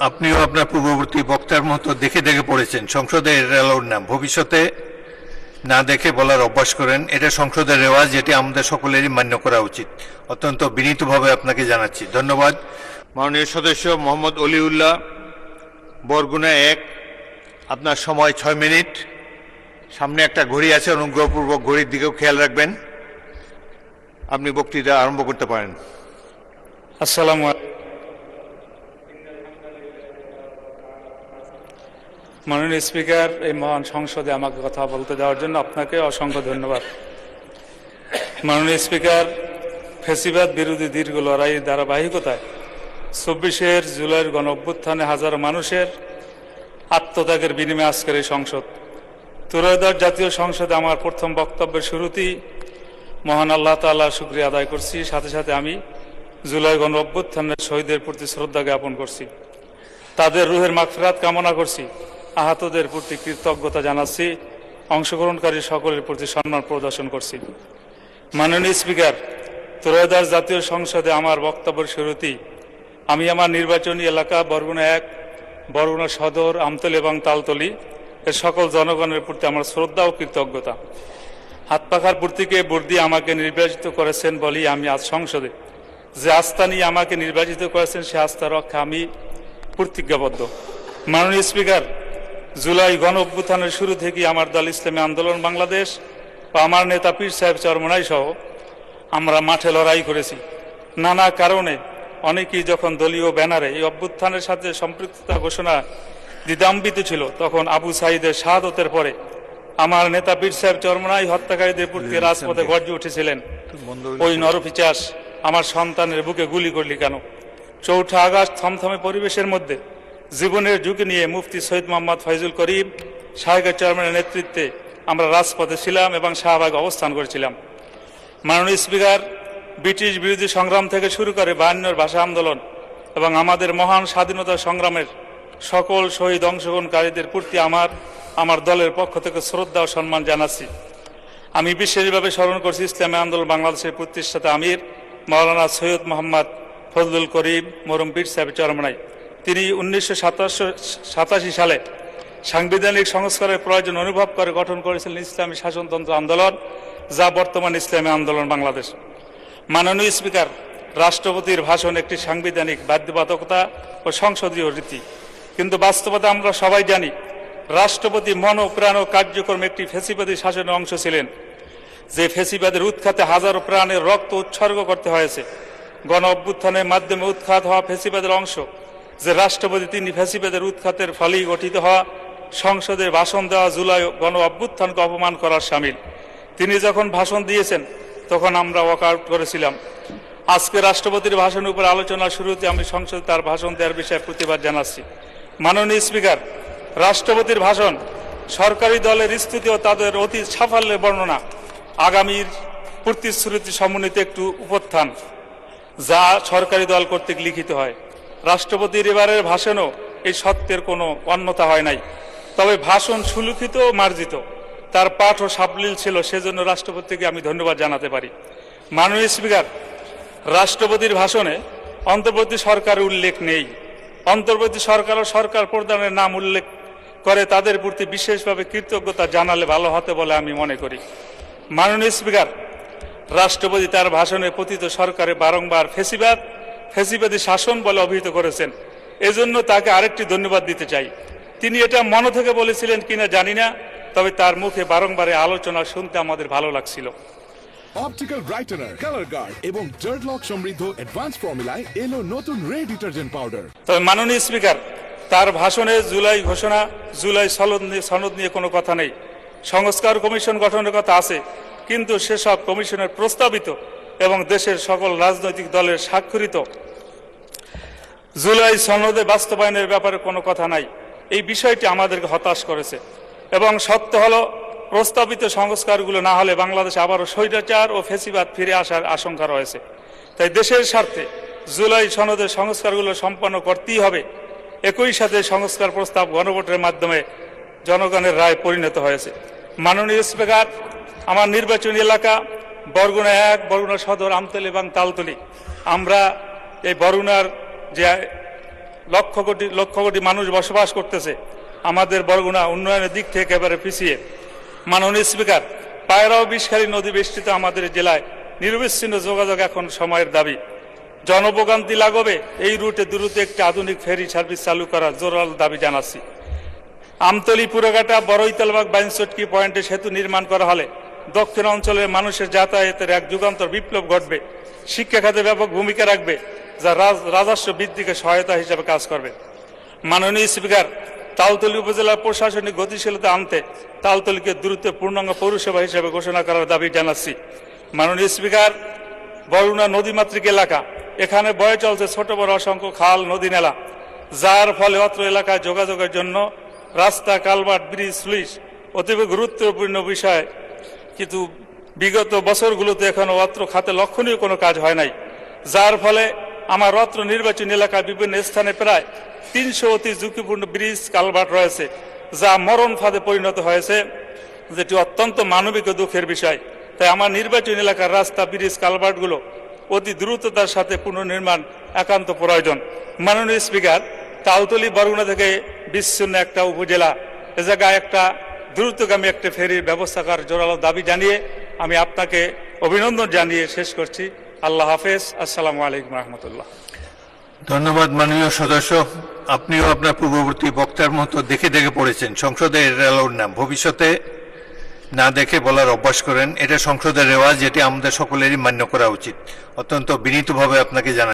আপনিও আপনার পূর্ববর্তী বক্তার মতো দেখে দেখে পড়েছেন সংসদের রেওয়াজ নাম, ভবিষ্যতে না দেখে বলার অভ্যাস করেন। এটা সংসদের রেওয়াজ, যেটি আমাদের সকলেরই মান্য করা উচিত। অত্যন্ত বিনীতভাবে আপনাকে জানাচ্ছি। ধন্যবাদ। মাননীয় সদস্য মোহাম্মদ অলিউল্লাহ, বরগুনা 1, আপনার সময় 6 মিনিট। সামনে একটা ঘড়ি আছে, অনুগ্রহপূর্বক ঘড়ির দিকেও খেয়াল রাখবেন। আপনি বক্তৃতা আরম্ভ করতে পারেন। আসসালামু আলাইকুম। মাননীয় স্পিকার, এই মহান সংসদে আমাকে কথা বলতে দেওয়ার জন্য আপনাকে অসংখ্য ধন্যবাদ। মাননীয় স্পিকার, ফ্যাসিবাদ বিরোধী দীর্ঘ লড়াইয়ের ধারাবাহিকতায় 24 জুলাইয়ের গণ অভ্যুত্থানে হাজারো মানুষের আত্মত্যাগের বিনিময়ে আজকের এই সংসদ, ত্রয়োদশ জাতীয় সংসদে আমার প্রথম বক্তব্যের শুরুতেই মহান আল্লাহ তাআলার শুকরিয়া আদায় করছি। সাথে সাথে আমি জুলাই গণ অভ্যুত্থানের শহীদের প্রতি শ্রদ্ধা জ্ঞাপন করছি, তাদের রুহের মাগফিরাত কামনা করছি, আহতদের প্রতি কৃতজ্ঞতা জানাচ্ছি, অংশগ্রহণকারী সকলের প্রতি সম্মান প্রদর্শন করছি। মাননীয় স্পিকার, ত্রয়োদশ জাতীয় সংসদে আমার বক্তব্যের শুরুতেই আমি আমার নির্বাচনী এলাকা বরগুনা 1, বরগুনা সদর, আমতলী এবং তালতলী এর সকল জনগণের প্রতি আমার শ্রদ্ধা ও কৃতজ্ঞতা। হাত পাখার প্রতীকে ভোট দিয়ে আমাকে নির্বাচিত করেছেন বলেই আমি আজ সংসদে যে আস্থা নিয়ে আমাকে নির্বাচিত করেছেন সে আস্থা রক্ষা আমি প্রতিজ্ঞাবদ্ধ। মাননীয় স্পিকার, জুলাই গণ অভ্যুত্থানের শুরু থেকেই আমার দল ইসলামী আন্দোলন বাংলাদেশ ও আমার নেতা পীর সাহেব চরমনাই সহ আমরা মাঠে লড়াই করেছি। নানা কারণে অনেকেই যখন দলীয় ব্যানারে এই অভ্যুত্থানের সাথে সম্পৃক্ততা ঘোষণা দ্বিধান্বিত ছিল, তখন আবু সাঈদের শাহাদতের পরে আমার নেতা পীর সাহেব চরমনাই হত্যাকারীদের প্রতি রাজপথে গর্জে উঠেছিলেন, ওই নরপিচাস আমার সন্তানের বুকে গুলি করলি কেন। 4 আগস্ট থমথমে পরিবেশের মধ্যে জীবনের ঝুঁকি নিয়ে মুফতি সৈয়দ মোহাম্মদ ফয়জুল করিম সাহেবের চেয়ারম্যানের নেতৃত্বে আমরা রাজপথে ছিলাম এবং শাহবাগে অবস্থান করেছিলাম। মাননীয় স্পিকার, ব্রিটিশ বিরোধী সংগ্রাম থেকে শুরু করে 52 ভাষা আন্দোলন এবং আমাদের মহান স্বাধীনতা সংগ্রামের সকল শহীদ অংশগ্রহণকারীদের প্রতি আমার দলের পক্ষ থেকে শ্রদ্ধা ও সম্মান জানাচ্ছি। আমি বিশেষভাবে স্মরণ করছি ইসলামী আন্দোলন বাংলাদেশের প্রতিষ্ঠাতা আমির মাওলানা সৈয়দ মোহাম্মদ ফজলুল করিম মরহুম পীর সাহেব চরমনাই। তিনি 1987 সালে সাংবিধানিক সংস্কারের প্রয়োজন অনুভব করে গঠন করেছিলেন ইসলামী শাসনতন্ত্র আন্দোলন, যা বর্তমান ইসলামী আন্দোলন বাংলাদেশ। মাননীয় স্পিকার, রাষ্ট্রপতির ভাষণ একটি সাংবিধানিক বাধ্যবাধকতা ও সংসদীয় রীতি, কিন্তু বাস্তবতা আমরা সবাই জানি রাষ্ট্রপতি মন প্রাণ ও কার্যক্রম একটি ফ্যাসিবাদী শাসনের অংশ ছিলেন, যে ফ্যাসিবাদের উৎখাতে হাজারো প্রাণের রক্ত উৎসর্গ করতে হয়েছে। গণ অভ্যুত্থানের মাধ্যমে উৎখাত হওয়া ফ্যাসিবাদের অংশ যে রাষ্ট্রপতি, তিনি ফ্যাসিবাদের উৎখাতের ফলেই গঠিত হওয়া সংসদে ভাষণ দেওয়া জুলাই গণ অভ্যুত্থানকে অপমান করার শামিল। তিনি যখন ভাষণ দিয়েছেন তখন আমরা ওয়াকআউট করেছিলাম। আজকে রাষ্ট্রপতির ভাষণের উপর আলোচনার শুরুতে আমি সংসদে তার ভাষণ দেওয়ার বিষয়ে প্রতিবাদ জানাচ্ছি। মাননীয় স্পিকার, রাষ্ট্রপতির ভাষণ সরকারি দলের স্থিতি ও তাদের অতীত সাফল্যের বর্ণনা, আগামীর প্রতিশ্রুতি সমন্বিত একটু উপত্থান, যা সরকারি দল কর্তৃক লিখিত হয়। রাষ্ট্রপতির এবারের ভাষণও এই সত্যের কোনো অন্যতা হয় নাই, তবে ভাষণ সুলিখিত ও মার্জিত, তার পাঠ ও সাবলীল ছিল, সেজন্য রাষ্ট্রপতিকে আমি ধন্যবাদ জানাতে পারি। মাননীয় স্পিকার, রাষ্ট্রপতির ভাষণে অন্তর্বর্তী সরকারের উল্লেখ নেই। অন্তর্বর্তী সরকার ও সরকার প্রধানের নাম উল্লেখ করে তাদের প্রতি বিশেষভাবে কৃতজ্ঞতা জানালে ভালো হতে বলে আমি মনে করি। মাননীয় স্পিকার, রাষ্ট্রপতি তার ভাষণে পতিত সরকারে বারংবার ফ্যাসিবাদী শাসন বলে অভিহিত করেছেন, এজন্য তাকে আরেকটি ধন্যবাদ দিতে চাই। তিনি এটা মন থেকে বলেছিলেন কিনা জানি না, তবে তার মুখে বারংবার আলোচনা শুনতে আমাদের ভালো লাগছিল। অপটিক্যাল ব্রাইটেনার, কালার গার্ড এবং জার্ড লক সমৃদ্ধ অ্যাডভান্স ফর্মুলায় এলো নতুন রে ডিটারজেন্ট পাউডার। তবে মাননীয় স্পিকার, তার ভাষণে জুলাই ঘোষণা, জুলাই সনদ নিয়ে কোনো কথা নেই। সংস্কার কমিশন গঠনের কথা আছে, কিন্তু সেসব কমিশনের প্রস্তাবিত এবং দেশের সকল রাজনৈতিক দলের স্বাক্ষরিত জুলাই সনদে বাস্তবায়নের ব্যাপারে কোনো কথা নাই। এই বিষয়টি আমাদেরকে হতাশ করেছে এবং সত্য হলো প্রস্তাবিত সংস্কারগুলো না হলে বাংলাদেশে আবারও স্বৈরাচার ও ফ্যাসিবাদ ফিরে আসার আশঙ্কা রয়েছে। তাই দেশের স্বার্থে জুলাই সনদের সংস্কারগুলো সম্পন্ন করতেই হবে। একই সাথে সংস্কার প্রস্তাব গণভোটের মাধ্যমে জনগণের রায় পরিণত হয়েছে। মাননীয় স্পিকার, আমার নির্বাচনী এলাকা বরগুনা 1, বরগুনা সদর, আমতলী এবং তালতলী, আমরা এই বরগুনার যে লক্ষ কোটি মানুষ বসবাস করতেছে। আমাদের বরগুনা উন্নয়নের দিক থেকে একেবারে পিছিয়ে। মাননীয় স্পিকার, পায়রা ও বিষখালী নদী বেষ্টিত আমাদের জেলায় নিরবিচ্ছিন্ন যোগাযোগ এখন সময়ের দাবি। জনভোগান্তি লাঘবে এই রুটে দ্রুত একটি আধুনিক ফেরি সার্ভিস চালু করার জোরাল দাবি জানাচ্ছি। আমতলী, পুরাঘাটা, বড়ইতালবাগ, বাইনচটকি পয়েন্টে সেতু নির্মাণ করা হলে দক্ষিণ অঞ্চলের মানুষের যাতায়াতের এক যুগান্তর বিপ্লব ঘটবে। শিক্ষা খাতে ব্যাপক ভূমিকা রাখবে, যা রাজস্ব বৃদ্ধিকে সহায়তা হিসেবে কাজ করবে। মাননীয় স্পিকার, তালতলী উপজেলার প্রশাসনিক গতিশীলতা আনতে তালতলীকে দ্রুত পূর্ণাঙ্গ পৌরসভা হিসেবে ঘোষণা করার দাবি জানাচ্ছি। মাননীয় স্পিকার, বরগুনা নদীমাতৃক এলাকা, এখানে বয়ে চলছে ছোট বড় অসংখ্য খাল, নদী, নালা, যার ফলে অত্র এলাকায় যোগাযোগের জন্য রাস্তা, কালভার্ট, ব্রিজ, স্লুইস অতীব গুরুত্বপূর্ণ বিষয়। কিন্তু বিগত বছরগুলোতে এখনো অত্র খাতে লক্ষণীয় কোনো কাজ হয় নাই, যার ফলে আমার অত্র নির্বাচনী এলাকায় বিভিন্ন স্থানে প্রায় 300 অতি ঝুঁকিপূর্ণ ব্রিজ, কালভার্ট রয়েছে, যা মরণ ফাঁদে পরিণত হয়েছে, যেটি অত্যন্ত মানবিক ও দুঃখের বিষয়। তাই আমার নির্বাচনী এলাকার রাস্তা, ব্রিজ, কালভার্টগুলো অতি দ্রুততার সাথে পুনর্নির্মাণ একান্ত প্রয়োজন। মাননীয় স্পিকার, তালতলী বরগুনা থেকে বিচ্ছিন্ন একটা উপজেলা, এ জায়গায় একটা দ্রুতগামী একটা ফেরির ব্যবস্থা করার জোরালো দাবি জানিয়ে আমি আপনাকে অভিনন্দন জানিয়ে শেষ করছি। আল্লাহ হাফেজ। আসসালামু আলাইকুম রহমতুল্লাহ। ধন্যবাদ মাননীয় সদস্য। আপনিও আপনার পূর্ববর্তী বক্তার মতো দেখে দেখে পড়েছেন সংসদের রেলর নাম, ভবিষ্যতে না দেখে বলার অভ্যাস করেন। এটা সংসদের রেওয়াজ, যেটি আমাদের সকলেরই মান্য করা উচিত। অত্যন্ত বিনীতভাবে আপনাকে জানাই।